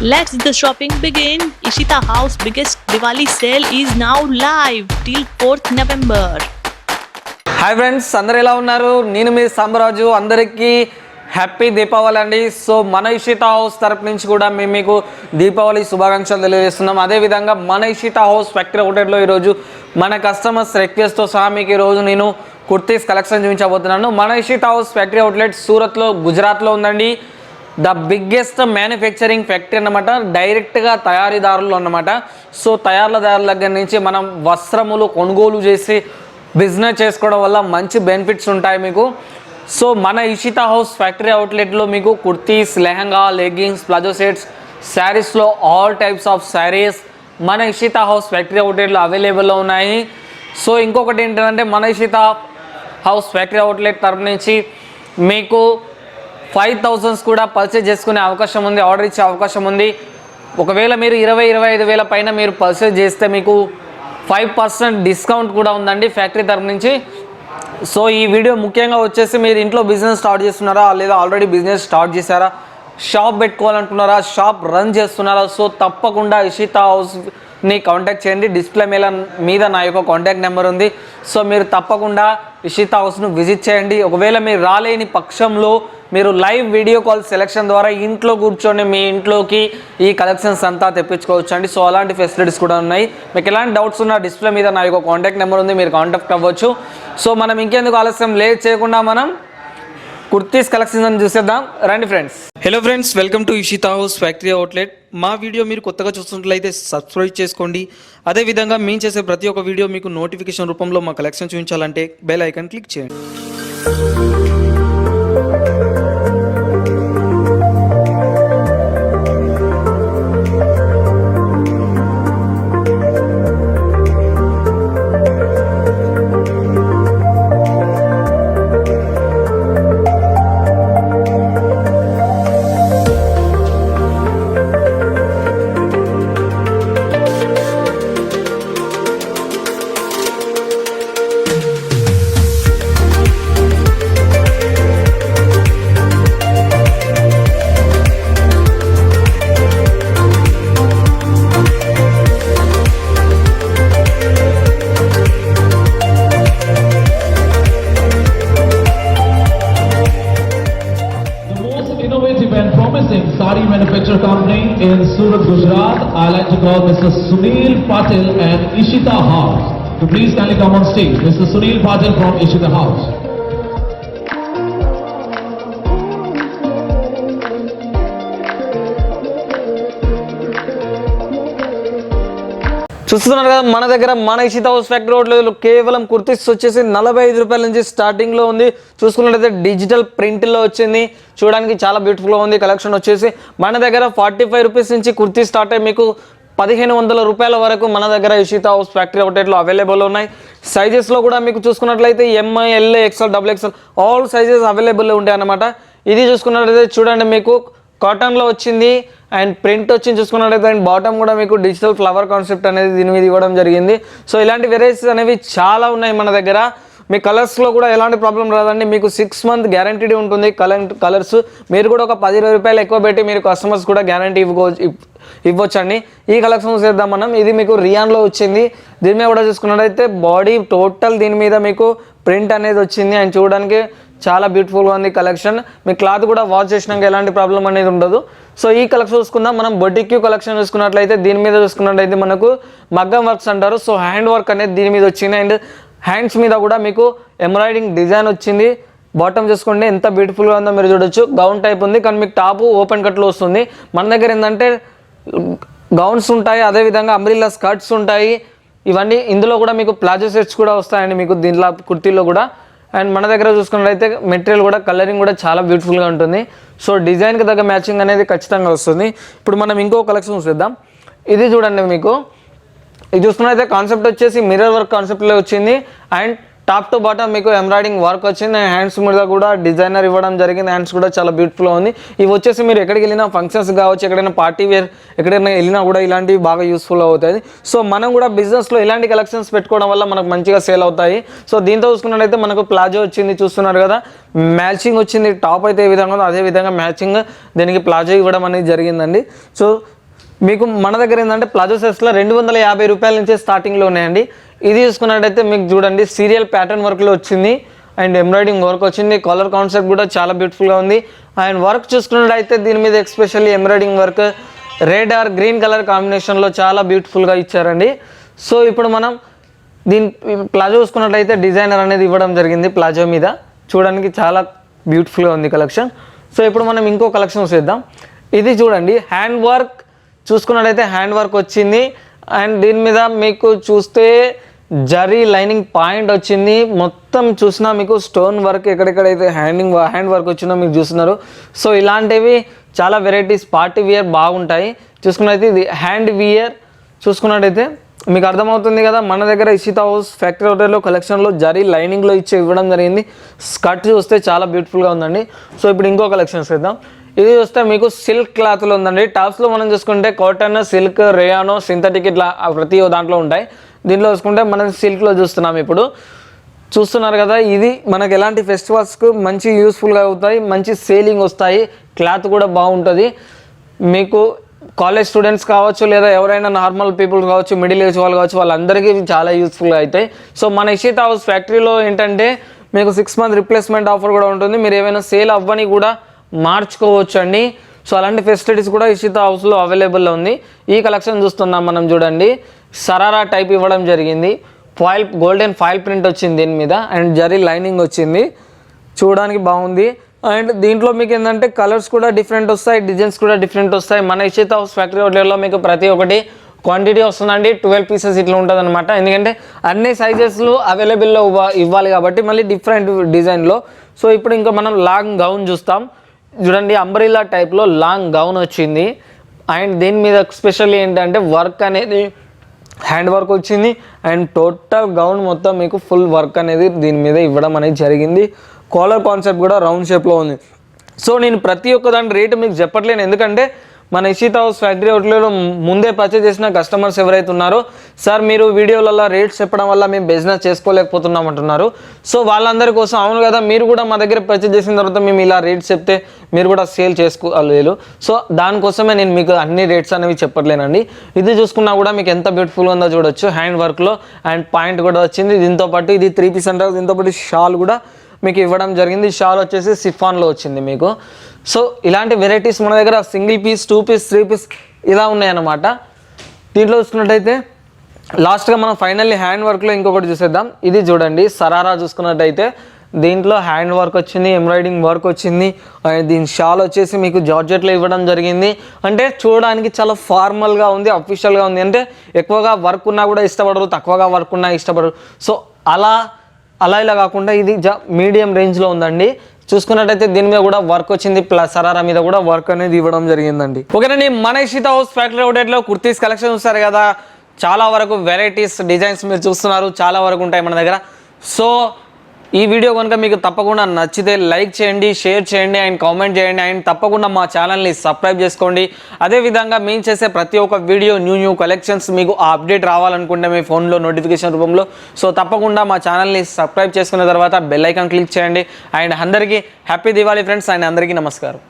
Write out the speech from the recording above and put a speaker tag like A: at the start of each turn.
A: Let's the shopping begin. Ishita House biggest Diwali sale is now live till 4th November.
B: Hi friends, అందరు ఎలా ఉన్నారు? నేను మీ సాంబరాజు. అందరికీ happy Deepavali అండి. సో మన ఇషిత హౌస్ తరపు నుంచి కూడా మేము మీకు దీపావళి శుభాకాంక్షలు తెలియజేస్తున్నాం. అదేవిధంగా మన ఇషిత హౌస్ ఫ్యాక్టరీ అవుట్లెట్లో ఈరోజు మన కస్టమర్స్ రిక్వెస్ట్తో సహా మీకు ఈరోజు నేను కుర్తీస్ కలెక్షన్ చూపించబోతున్నాను. మన ఇషిత హౌస్ ఫ్యాక్టరీ అవుట్లెట్ సూరత్లో, గుజరాత్లో ఉందండి. ద బిగ్గెస్ట్ మ్యానుఫ్యాక్చరింగ్ ఫ్యాక్టరీ అన్నమాట. డైరెక్ట్గా తయారీదారులు అన్నమాట. సో తయారీదారుల దగ్గర నుంచి మనం వస్త్రములు కొనుగోలు చేసి బిజినెస్ చేసుకోవడం వల్ల మంచి బెనిఫిట్స్ ఉంటాయి మీకు. సో మన ఇషిత హౌస్ ఫ్యాక్టరీ అవుట్లెట్లో మీకు kurtis, lehenga, leggings, palazzo sets, శారీస్లో ఆల్ టైప్స్ ఆఫ్ శారీస్ మన ఇషిత హౌస్ ఫ్యాక్టరీ అవుట్లెట్లో అవైలబుల్లో ఉన్నాయి. సో ఇంకొకటి ఏంటంటే మన ఇషిత హౌస్ ఫ్యాక్టరీ అవుట్లెట్ తరపు నుంచి మీకు 5,000 కూడా పర్చేజ్ చేసుకునే అవకాశం ఉంది, ఆర్డర్ ఇచ్చే అవకాశం ఉంది. ఒకవేళ మీరు 20-25 వేల పైన మీరు పర్చేజ్ చేస్తే మీకు 5% డిస్కౌంట్ కూడా ఉందండి ఫ్యాక్టరీ తరపు నుంచి. సో ఈ వీడియో ముఖ్యంగా వచ్చేసి మీరు ఇంట్లో బిజినెస్ స్టార్ట్ చేస్తున్నారా, లేదా ఆల్రెడీ బిజినెస్ స్టార్ట్ చేశారా, షాప్ పెట్టుకోవాలనుకున్నారా, షాప్ రన్ చేస్తున్నారా, సో తప్పకుండా ఇషిత హౌస్ని కాంటాక్ట్ చేయండి. డిస్ప్లే మీద నా యొక్క కాంటాక్ట్ నెంబర్ ఉంది. సో మీరు తప్పకుండా ఇషిత హౌస్ను విజిట్ చేయండి. ఒకవేళ మీరు రాలేని పక్షంలో మీరు లైవ్ వీడియో కాల్ సెలెక్షన్ ద్వారా ఇంట్లో కూర్చొని మీ ఇంట్లోకి ఈ కలెక్షన్స్ అంతా తెప్పించుకోవచ్చు అండి. సో అలాంటి ఫెసిలిటీస్ కూడా ఉన్నాయి. మీకు ఎలాంటి డౌట్స్ ఉన్నా డిస్ప్లే మీద నా యొక్క కాంటాక్ట్ నెంబర్ ఉంది, మీరు కాంటాక్ట్ అవ్వచ్చు. సో మనం ఇంకెందుకు ఆలస్యం లేట్ చేయకుండా మనం కుర్తీస్ కలెక్షన్స్ చూసేద్దాం రండి friends. Hello friends, welcome to Ishita house factory outlet. మా వీడియో మీరు కొత్తగా చూస్తున్నట్లయితే సబ్స్క్రైబ్ చేసుకోండి. అదేవిధంగా మేము చేసే ప్రతి ఒక్క వీడియో మీకు నోటిఫికేషన్ రూపంలో మా కలెక్షన్ చూపించాలంటే బెల్ ఐకాన్ క్లిక్ చేయండి.
C: Sari manufacturer company in Surat, Gujarat. I like to call Mr. Sunil Patil and Ishita House. So please kindly come on stage. Mr. Sunil Patil from Ishita House.
B: చూస్తున్నారు కదా, మన దగ్గర మన Ishita house factory అవుట్లెట్లో కేవలం కుర్తీస్ వచ్చేసి 45 రూపాయల నుంచి స్టార్టింగ్లో ఉంది. చూసుకున్నట్లయితే డిజిటల్ ప్రింట్లో వచ్చింది, చూడడానికి చాలా బ్యూటిఫుల్గా ఉంది. కలెక్షన్ వచ్చేసి మన దగ్గర 45 రూపీస్ నుంచి కుర్తీ స్టార్ట్ అయ్యి మీకు 1,500 రూపాయల వరకు మన దగ్గర ఇషిత హౌస్ ఫ్యాక్టరీ అవుట్లెట్లో అవైలబుల్ ఉన్నాయి. సైజెస్లో కూడా మీకు చూసుకున్నట్లయితే MI, L, XL, XXL all sizes available ఉంటాయి అన్నమాట. ఇది చూసుకున్నట్లయితే చూడండి మీకు కాటన్లో వచ్చింది అండ్ ప్రింట్ వచ్చింది చూసుకున్నట్లయితే, అండ్ బాటమ్ కూడా మీకు డిజిటల్ ఫ్లవర్ కాన్సెప్ట్ అనేది దీని మీద ఇవ్వడం జరిగింది. సో ఇలాంటి వెరైటీస్ అనేవి చాలా ఉన్నాయి మన దగ్గర. మీ కలర్స్లో కూడా ఎలాంటి ప్రాబ్లం రాదండి. మీకు 6 మంత్ గ్యారంటీ ఉంటుంది కలర్స్. మీరు కూడా ఒక 10-20 రూపాయలు ఎక్కువ పెట్టి మీరు కస్టమర్స్ కూడా గ్యారంటీ ఇవ్వచ్చండి. ఈ కలెక్షన్ చేద్దాం మనం. ఇది మీకు రియాన్లో వచ్చింది. దీని మీద కూడా చూసుకున్నట్లయితే బాడీ టోటల్ దీని మీద మీకు ప్రింట్ అనేది వచ్చింది అండ్ చూడడానికి చాలా బ్యూటిఫుల్గా ఉంది కలెక్షన్. మీ క్లాత్ కూడా వాష్ చేసినాక ఎలాంటి ప్రాబ్లం అనేది ఉండదు. సో ఈ కలెక్షన్ చూసుకుందాం మనం. బొటిక్యూ కలెక్షన్ చూసుకున్నట్లయితే దీని మీద చూసుకున్నట్లయితే మనకు మగ్గం వర్క్స్ అంటారు. సో హ్యాండ్ వర్క్ అనేది దీని మీద వచ్చింది అండ్ హ్యాండ్స్ మీద కూడా మీకు ఎంబ్రాయిడింగ్ డిజైన్ వచ్చింది. బాటమ్ చూసుకోండి ఎంత బ్యూటిఫుల్గా ఉందో మీరు చూడొచ్చు. గౌన్ టైప్ ఉంది కానీ మీకు టాప్ ఓపెన్ కట్లో వస్తుంది. మన దగ్గర ఏంటంటే గౌన్స్ ఉంటాయి, అదేవిధంగా అంబ్రిల్లా స్కర్ట్స్ ఉంటాయి. ఇవన్నీ ఇందులో కూడా మీకు ప్లాజో సెట్స్ కూడా వస్తాయండి మీకు దీంట్లో కుర్తీలో కూడా. అండ్ మన దగ్గర చూసుకున్నట్లయితే మెటీరియల్ కూడా కలరింగ్ కూడా చాలా బ్యూటిఫుల్గా ఉంటుంది. సో డిజైన్కి తగ్గ మ్యాచింగ్ అనేది ఖచ్చితంగా వస్తుంది. ఇప్పుడు మనం ఇంకో కలెక్షన్ చూద్దాం. ఇది చూడండి మీకు, ఇది చూసుకున్నట్లయితే కాన్సెప్ట్ వచ్చేసి మిర్రర్ వర్క్ కాన్సెప్ట్లో వచ్చింది అండ్ టాప్ టు బాటమ్ మీకు ఎంబ్రాయిడింగ్ వర్క్ వచ్చింది. హ్యాండ్స్ మీద కూడా డిజైనర్ ఇవ్వడం జరిగింది. హ్యాండ్స్ కూడా చాలా బ్యూటిఫుల్గా ఉంది. ఇవి వచ్చేసి మీరు ఎక్కడికి వెళ్ళినా ఫంక్షన్స్ కావచ్చు, ఎక్కడైనా పార్టీ వేర్ ఎక్కడైనా వెళ్ళినా కూడా ఇలాంటివి బాగా యూస్ఫుల్ అవుతాయి. సో మనం కూడా బిజినెస్లో ఇలాంటి కలెక్షన్స్ పెట్టుకోవడం వల్ల మనకు మంచిగా సేల్ అవుతాయి. సో దీంతో చూసుకున్నట్టయితే మనకు ప్లాజో వచ్చింది, చూస్తున్నారు కదా, మ్యాచింగ్ వచ్చింది. టాప్ అయితే ఏ విధంగా ఉందో అదే విధంగా మ్యాచింగ్ దీనికి ప్లాజో ఇవ్వడం అనేది జరిగిందండి. సో మీకు మన దగ్గర ఏంటంటే ప్లాజో సెట్స్లో 250 రూపాయల నుంచే స్టార్టింగ్లో ఉన్నాయండి. ఇది చూసుకున్నట్టయితే మీకు చూడండి సీరియల్ ప్యాటర్న్ వర్క్లో వచ్చింది అండ్ ఎంబ్రాయిడింగ్ వర్క్ వచ్చింది. కలర్ కాన్సెప్ట్ కూడా చాలా బ్యూటిఫుల్గా ఉంది. అండ్ వర్క్ చూసుకున్నట్టయితే దీని మీద especially embroidering work red or green colour కాంబినేషన్లో చాలా బ్యూటిఫుల్గా ఇచ్చారండి. సో ఇప్పుడు మనం దీని ప్లాజో చూసుకున్నట్లయితే డిజైనర్ అనేది ఇవ్వడం జరిగింది. ప్లాజో మీద చూడడానికి చాలా బ్యూటిఫుల్గా ఉంది కలెక్షన్. సో ఇప్పుడు మనం ఇంకో కలెక్షన్ చూద్దాం. ఇది చూడండి హ్యాండ్ వర్క్ చూసుకున్నట్టయితే హ్యాండ్ వర్క్ వచ్చింది అండ్ దీని మీద మీకు చూస్తే జరీ లైనింగ్ పాయింట్ వచ్చింది. మొత్తం చూసినా మీకు స్టోన్ వర్క్ ఎక్కడెక్కడైతే హ్యాండ్ వర్క్ వచ్చిందో మీకు చూస్తున్నారు. సో ఇలాంటివి చాలా వెరైటీస్ పార్టీ వేర్ బాగుంటాయి. చూసుకున్నట్టయితే ఇది హ్యాండ్ వియర్ చూసుకున్నట్టయితే మీకు అర్థమవుతుంది కదా, మన దగ్గర ఇషితా హౌస్ ఫ్యాక్టరీ హోటల్లో కలెక్షన్లో జరీ లైనింగ్లో ఇవ్వడం జరిగింది. స్కర్ట్ చూస్తే చాలా బ్యూటిఫుల్గా ఉందండి. సో ఇప్పుడు ఇంకో కలెక్షన్స్ చేద్దాం. ఇది చూస్తే మీకు సిల్క్ క్లాత్లో ఉందండి. టాప్స్లో మనం చూసుకుంటే కాటన్, సిల్క్, రేయానో, సింథటిక్ ఇట్లా ప్రతి దాంట్లో ఉంటాయి. దీంట్లో చూసుకుంటే మనం సిల్క్లో చూస్తున్నాం. ఇప్పుడు చూస్తున్నారు కదా, ఇది మనకు ఎలాంటి ఫెస్టివల్స్కు మంచి యూస్ఫుల్గా అవుతాయి, మంచి సేలింగ్ వస్తాయి. క్లాత్ కూడా బాగుంటుంది. మీకు కాలేజ్ స్టూడెంట్స్ కావచ్చు లేదా ఎవరైనా నార్మల్ పీపుల్ కావచ్చు, మిడిల్ ఏజ్ వాళ్ళు కావచ్చు, వాళ్ళందరికీ ఇవి చాలా యూస్ఫుల్గా అవుతాయి. సో మన ఇషితా హౌస్ ఫ్యాక్టరీలో ఏంటంటే మీకు 6 month రిప్లేస్మెంట్ ఆఫర్ కూడా ఉంటుంది. మీరు ఏమైనా సేల్ అవ్వని కూడా మార్చుకోవచ్చు అండి. సో అలాంటి ఫెసిలిటీస్ కూడా ఇషితా హౌస్లో అవైలబుల్లో ఉంది. ఈ కలెక్షన్ చూస్తున్నాం మనం చూడండి, సరారా టైప్ ఇవ్వడం జరిగింది. గోల్డెన్ ఫాయిల్ ప్రింట్ వచ్చింది దీని మీద అండ్ జరీ లైనింగ్ వచ్చింది. చూడడానికి బాగుంది. అండ్ దీంట్లో మీకు ఏంటంటే కలర్స్ కూడా డిఫరెంట్ వస్తాయి, డిజైన్స్ కూడా డిఫరెంట్ వస్తాయి. మన ఇషితా హౌస్ ఫ్యాక్టరీ అవుట్లెట్లో మీకు ప్రతి ఒక్కటి క్వాంటిటీ వస్తుందండి. 12 pieces ఇట్లా ఉంటుంది అనమాట. ఎందుకంటే అన్ని సైజెస్లు అవైలబుల్లో ఇవ్వాలి కాబట్టి మళ్ళీ డిఫరెంట్ డిజైన్లో. సో ఇప్పుడు ఇంకా మనం లాంగ్ గౌన్ చూస్తాం. చూడండి అంబ్రెల్లా టైప్లో లాంగ్ గౌన్ వచ్చింది అండ్ దీని మీద స్పెషల్లీ ఏంటంటే వర్క్ అనేది హ్యాండ్ వర్క్ వచ్చింది అండ్ టోటల్ గౌన్ మొత్తం మీకు ఫుల్ వర్క్ అనేది దీని మీద ఇవ్వడం అనేది జరిగింది. కాలర్ కాన్సెప్ట్ కూడా రౌండ్ షేప్లో ఉంది. సో నేను ప్రతి ఒక్క దాని రేటు మీకు చెప్పట్లేను, ఎందుకంటే మన ఇషితా హౌస్ ఫ్యాక్టరీ అవుట్లెట్లో ముందే పర్చేజ్ చేసిన కస్టమర్స్ ఎవరైతే ఉన్నారో, సార్ మీరు వీడియోలలో రేట్స్ చెప్పడం వల్ల మేము బిజినెస్ చేసుకోలేకపోతున్నాం అంటున్నారు. సో వాళ్ళందరి కోసం అవును కదా, మీరు కూడా మా దగ్గర పర్చేజ్ చేసిన తర్వాత మేము ఇలా రేట్స్ చెప్తే మీరు కూడా సేల్ చేసుకోలేదు. సో దానికోసమే నేను మీకు అన్ని రేట్స్ అనేవి చెప్పట్లేనండి. ఇది చూసుకున్నా కూడా మీకు ఎంత బ్యూటిఫుల్గా ఉందో చూడొచ్చు. హ్యాండ్ వర్క్లో అండ్ పాయింట్ కూడా వచ్చింది. దీంతోపాటు ఇది 3 piece అంటారు. దీంతోపాటు షాల్ కూడా మీకు ఇవ్వడం జరిగింది. షాల్ వచ్చేసి సిఫాన్లో వచ్చింది మీకు. సో ఇలాంటి వెరైటీస్ మన దగ్గర సింగిల్ పీస్, 2 piece, 3 piece ఇలా ఉన్నాయన్నమాట. దీంట్లో చూసుకున్నట్టయితే లాస్ట్గా మనం ఫైనల్లీ హ్యాండ్ వర్క్లో ఇంకొకటి చూసేద్దాం. ఇది చూడండి సరారా చూసుకున్నట్టయితే దీంట్లో హ్యాండ్ వర్క్ వచ్చింది, ఎంబ్రాయిడింగ్ వర్క్ వచ్చింది. దీని షాల్ వచ్చేసి మీకు జార్జెట్లో ఇవ్వడం జరిగింది. అంటే చూడడానికి చాలా ఫార్మల్గా ఉంది, అఫీషియల్గా ఉంది. అంటే ఎక్కువగా వర్క్ ఉన్నా కూడా ఇష్టపడరు, తక్కువగా వర్క్ ఉన్నా ఇష్టపడరు. సో అలా ఇలా కాకుండా ఇది మీడియం రేంజ్లో ఉందండి. చూసుకున్నట్టయితే దీని మీద కూడా వర్క్ వచ్చింది, ప్లస్ సరారా మీద కూడా వర్క్ అనేది ఇవ్వడం జరిగిందండి. ఓకేనండి, మన ఇషితా హౌస్ ఫ్యాక్టరీ అవుట్లెట్లో కుర్తీస్ కలెక్షన్ చూస్తారు కదా, చాలా వరకు వెరైటీస్ డిజైన్స్ మీరు చూస్తున్నారు, చాలా వరకు ఉంటాయి మన దగ్గర. సో ఈ వీడియో కనుక మీకు తప్పకుండా నచ్చితే లైక్ చేయండి, షేర్ చేయండి అండ్ కామెంట్ చేయండి అండ్ తప్పకుండా మా ఛానల్ని సబ్స్క్రైబ్ చేసుకోండి. అదేవిధంగా మేము చేసే ప్రతి ఒక్క వీడియో న్యూ కలెక్షన్స్ మీకు ఆ అప్డేట్ రావాలనుకుంటే మీ ఫోన్లో నోటిఫికేషన్ రూపంలో. సో తప్పకుండా మా ఛానల్ని సబ్స్క్రైబ్ చేసుకున్న తర్వాత బెల్ ఐకాన్ క్లిక్ చేయండి. అండ్ అందరికీ హ్యాపీ దివాళీ ఫ్రెండ్స్ అండ్ అందరికీ నమస్కారం.